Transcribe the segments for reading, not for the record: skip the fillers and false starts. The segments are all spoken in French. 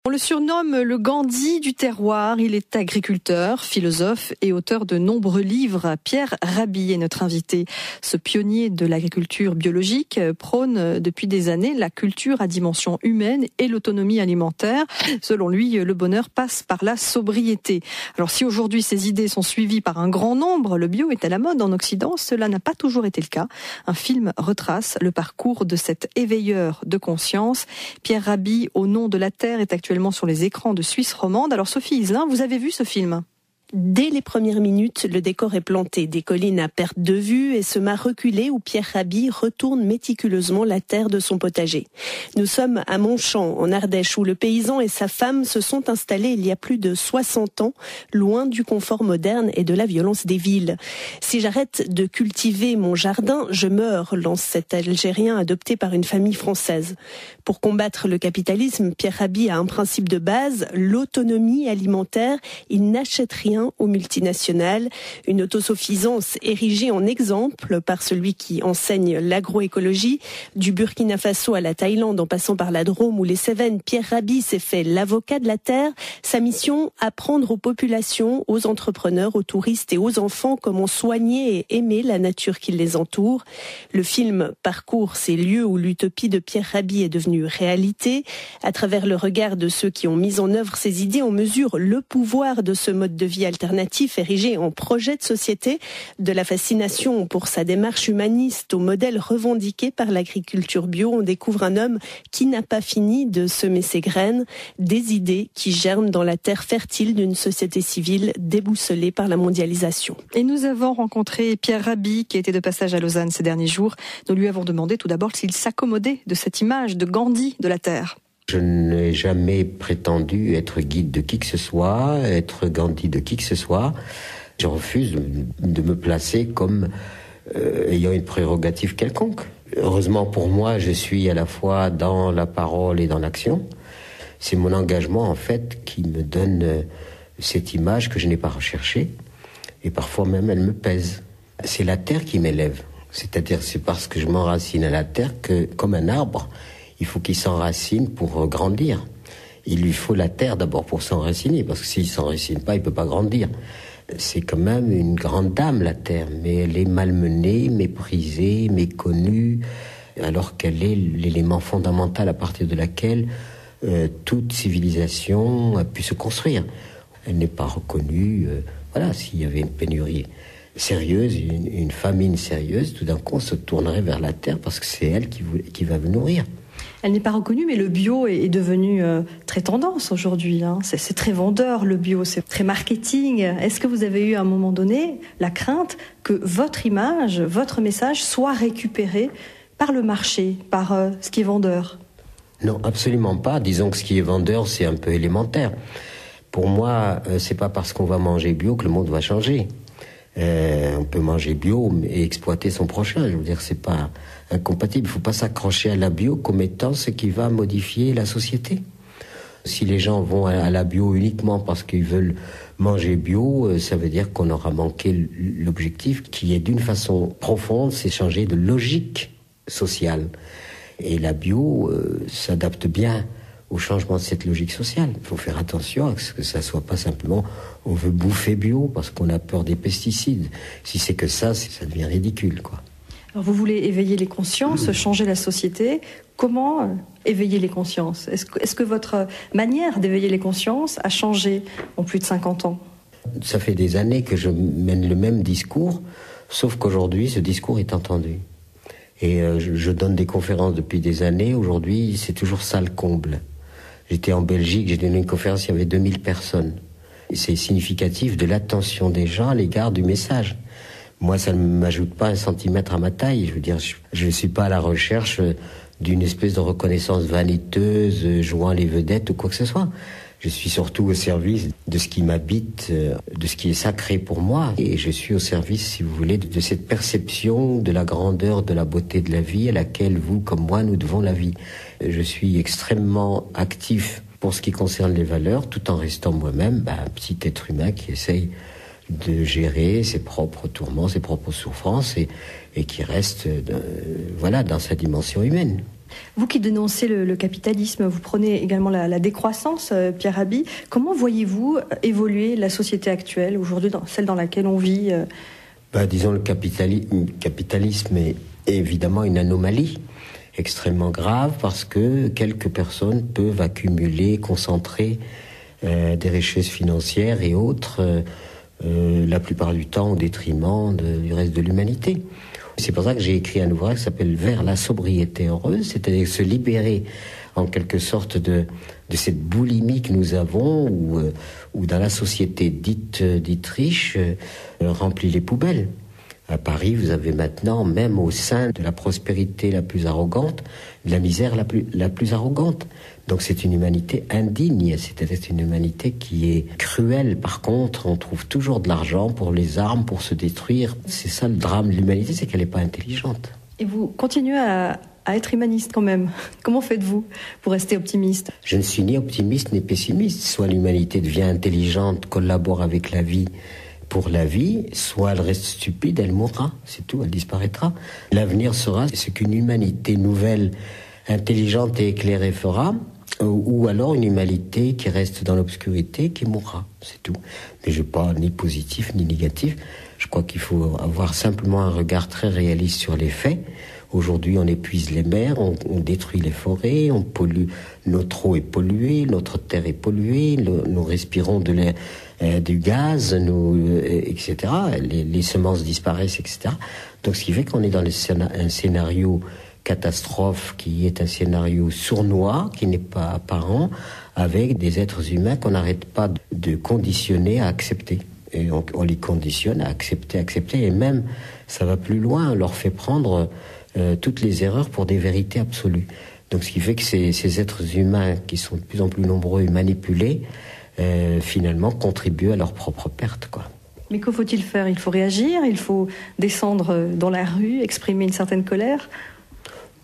On le surnomme le Gandhi du terroir. Il est agriculteur, philosophe et auteur de nombreux livres. Pierre Rabhi est notre invité. Ce pionnier de l'agriculture biologique prône depuis des années la culture à dimension humaine et l'autonomie alimentaire. Selon lui, le bonheur passe par la sobriété. Alors si aujourd'hui ces idées sont suivies par un grand nombre, le bio est à la mode en Occident, cela n'a pas toujours été le cas. Un film retrace le parcours de cet éveilleur de conscience. Pierre Rabhi, Au nom de la terre, est actuellement sur les écrans de Suisse romande. Alors Sophie Iselin, vous avez vu ce film ? Dès les premières minutes, le décor est planté, des collines à perte de vue et ce mât reculé où Pierre Rabhi retourne méticuleusement la terre de son potager. Nous sommes à Montchamp, en Ardèche, où le paysan et sa femme se sont installés il y a plus de 60 ans, loin du confort moderne et de la violence des villes. Si j'arrête de cultiver mon jardin, je meurs, lance cet Algérien adopté par une famille française. Pour combattre le capitalisme, Pierre Rabhi a un principe de base, l'autonomie alimentaire. Il n'achète rien aux multinationales, une autosuffisance érigée en exemple par celui qui enseigne l'agroécologie. Du Burkina Faso à la Thaïlande, en passant par la Drôme ou les Cévennes, Pierre Rabhi s'est fait l'avocat de la terre. Sa mission, apprendre aux populations, aux entrepreneurs, aux touristes et aux enfants comment soigner et aimer la nature qui les entoure. Le film parcourt ces lieux où l'utopie de Pierre Rabhi est devenue réalité. À travers le regard de ceux qui ont mis en œuvre ces idées, on mesure le pouvoir de ce mode de vie alternatif érigé en projet de société, de la fascination pour sa démarche humaniste au modèle revendiqué par l'agriculture bio. On découvre un homme qui n'a pas fini de semer ses graines, des idées qui germent dans la terre fertile d'une société civile déboussolée par la mondialisation. Et nous avons rencontré Pierre Rabhi qui était de passage à Lausanne ces derniers jours. Nous lui avons demandé tout d'abord s'il s'accommodait de cette image de Gandhi de la terre. Je n'ai jamais prétendu être guide de qui que ce soit, être Gandhi de qui que ce soit. Je refuse de me placer comme ayant une prérogative quelconque. Heureusement pour moi, je suis à la fois dans la parole et dans l'action. C'est mon engagement, en fait, qui me donne cette image que je n'ai pas recherchée. Et parfois même, elle me pèse. C'est la terre qui m'élève. C'est-à-dire, c'est parce que je m'enracine à la terre que, comme un arbre, il faut qu'il s'enracine pour grandir. Il lui faut la terre d'abord pour s'enraciner, parce que s'il ne s'enracine pas, il ne peut pas grandir. C'est quand même une grande dame, la terre, mais elle est malmenée, méprisée, méconnue, alors qu'elle est l'élément fondamental à partir de laquelle toute civilisation a pu se construire. Elle n'est pas reconnue. Voilà, s'il y avait une pénurie sérieuse, une famine sérieuse, tout d'un coup on se tournerait vers la terre parce que c'est elle qui va vous nourrir. Elle n'est pas reconnue, mais le bio est devenu très tendance aujourd'hui. C'est très vendeur, le bio, c'est très marketing. Est-ce que vous avez eu à un moment donné la crainte que votre image, votre message soit récupéré par le marché, par ce qui est vendeur ? Non, absolument pas. Disons que ce qui est vendeur, c'est un peu élémentaire. Pour moi, c'est pas parce qu'on va manger bio que le monde va changer. On peut manger bio et exploiter son prochain. Je veux dire, c'est pas incompatible. Il ne faut pas s'accrocher à la bio comme étant ce qui va modifier la société. Si les gens vont à la bio uniquement parce qu'ils veulent manger bio, ça veut dire qu'on aura manqué l'objectif qui est d'une façon profonde, c'est changer de logique sociale. Et la bio s'adapte bien au changement de cette logique sociale. Il faut faire attention à ce que ça soit pas simplement on veut bouffer bio parce qu'on a peur des pesticides. Si c'est que ça devient ridicule, quoi. Alors vous voulez éveiller les consciences, changer la société. Comment éveiller les consciences ? Est-ce que votre manière d'éveiller les consciences a changé en plus de 50 ans ? Ça fait des années que je mène le même discours, sauf qu'aujourd'hui, ce discours est entendu. Et je donne des conférences depuis des années. Aujourd'hui, c'est toujours salle comble. J'étais en Belgique, j'ai donné une conférence, il y avait 2000 personnes. Et c'est significatif de l'attention des gens à l'égard du message. Moi, ça ne m'ajoute pas un centimètre à ma taille. Je veux dire, je ne suis pas à la recherche d'une espèce de reconnaissance vaniteuse, jouant les vedettes ou quoi que ce soit. Je suis surtout au service de ce qui m'habite, de ce qui est sacré pour moi. Et je suis au service, si vous voulez, de cette perception de la grandeur, de la beauté de la vie à laquelle vous, comme moi, nous devons la vie. Je suis extrêmement actif pour ce qui concerne les valeurs, tout en restant moi-même un petit être humain qui essaye de gérer ses propres tourments, ses propres souffrances et qui reste dans sa dimension humaine. Vous qui dénoncez le capitalisme, vous prenez également la décroissance, Pierre Rabhi. Comment voyez-vous évoluer la société actuelle, aujourd'hui, celle dans laquelle on vit Disons, le capitalisme est évidemment une anomalie extrêmement grave parce que quelques personnes peuvent accumuler, concentrer des richesses financières et autres, la plupart du temps au détriment du reste de l'humanité. C'est pour ça que j'ai écrit un ouvrage qui s'appelle « Vers la sobriété heureuse », c'est-à-dire se libérer en quelque sorte de cette boulimie que nous avons, où dans la société dite riche, remplit les poubelles. À Paris, vous avez maintenant, même au sein de la prospérité la plus arrogante, de la misère la plus arrogante. Donc c'est une humanité indigne, c'est-à-dire une humanité qui est cruelle. Par contre, on trouve toujours de l'argent pour les armes, pour se détruire. C'est ça le drame de l'humanité, c'est qu'elle n'est pas intelligente. Et vous continuez à être humaniste quand même. Comment faites-vous pour rester optimiste ? Je ne suis ni optimiste ni pessimiste. Soit l'humanité devient intelligente, collabore avec la vie pour la vie, soit elle reste stupide, elle mourra, c'est tout, elle disparaîtra. L'avenir sera ce qu'une humanité nouvelle, intelligente et éclairée fera, ou alors une humanité qui reste dans l'obscurité, qui mourra, c'est tout. Mais je ne suis pas ni positif ni négatif. Je crois qu'il faut avoir simplement un regard très réaliste sur les faits. Aujourd'hui, on épuise les mers, on détruit les forêts, on pollue, notre eau est polluée, notre terre est polluée, nous respirons de l'air, du gaz, etc. Les semences disparaissent, etc. Donc, ce qui fait qu'on est dans un scénario catastrophe qui est un scénario sournois, qui n'est pas apparent, avec des êtres humains qu'on n'arrête pas de conditionner à accepter. Et on les conditionne à accepter, et même, ça va plus loin, on leur fait prendre toutes les erreurs pour des vérités absolues. Donc ce qui fait que ces êtres humains qui sont de plus en plus nombreux et manipulés, finalement contribuent à leur propre perte, quoi. Mais que faut-il faire ? Il faut réagir, il faut descendre dans la rue, exprimer une certaine colère ?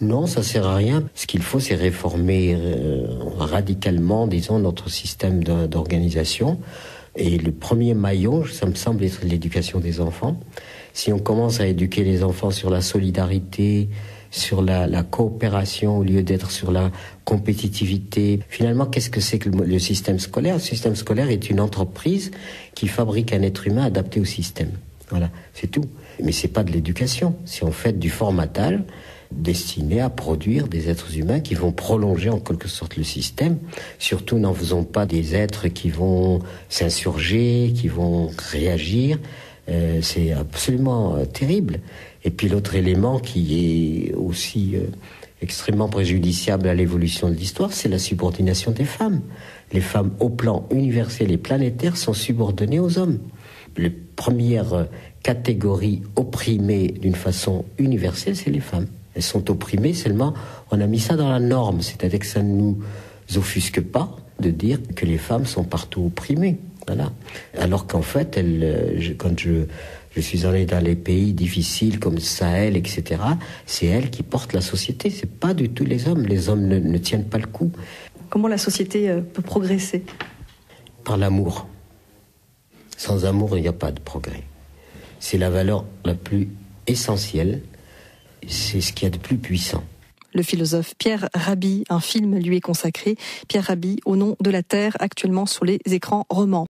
Non, ça sert à rien. Ce qu'il faut, c'est réformer radicalement, disons, notre système d'organisation. Et le premier maillon, ça me semble être l'éducation des enfants. Si on commence à éduquer les enfants sur la solidarité, sur la coopération au lieu d'être sur la compétitivité, finalement, qu'est-ce que c'est que le système scolaire ? Le système scolaire est une entreprise qui fabrique un être humain adapté au système. Voilà, c'est tout. Mais c'est pas de l'éducation. C'est en fait du formatage destiné à produire des êtres humains qui vont prolonger en quelque sorte le système. Surtout, n'en faisons pas des êtres qui vont s'insurger, qui vont réagir. C'est absolument terrible. Et puis l'autre élément qui est aussi extrêmement préjudiciable à l'évolution de l'histoire, c'est la subordination des femmes. Les femmes, au plan universel et planétaire, sont subordonnées aux hommes. La première catégorie opprimée d'une façon universelle, c'est les femmes. Elles sont opprimées seulement, on a mis ça dans la norme, c'est-à-dire que ça ne nous offusque pas de dire que les femmes sont partout opprimées. Voilà. Alors qu'en fait, quand je suis allé dans les pays difficiles comme Sahel, etc., c'est elles qui portent la société, c'est pas du tout les hommes. Les hommes ne tiennent pas le coup. Comment la société peut progresser ? Par l'amour. Sans amour, il n'y a pas de progrès. C'est la valeur la plus essentielle. C'est ce qu'il y a de plus puissant. Le philosophe Pierre Rabhi, un film lui est consacré. Pierre Rabhi, Au nom de la terre, actuellement sur les écrans romans.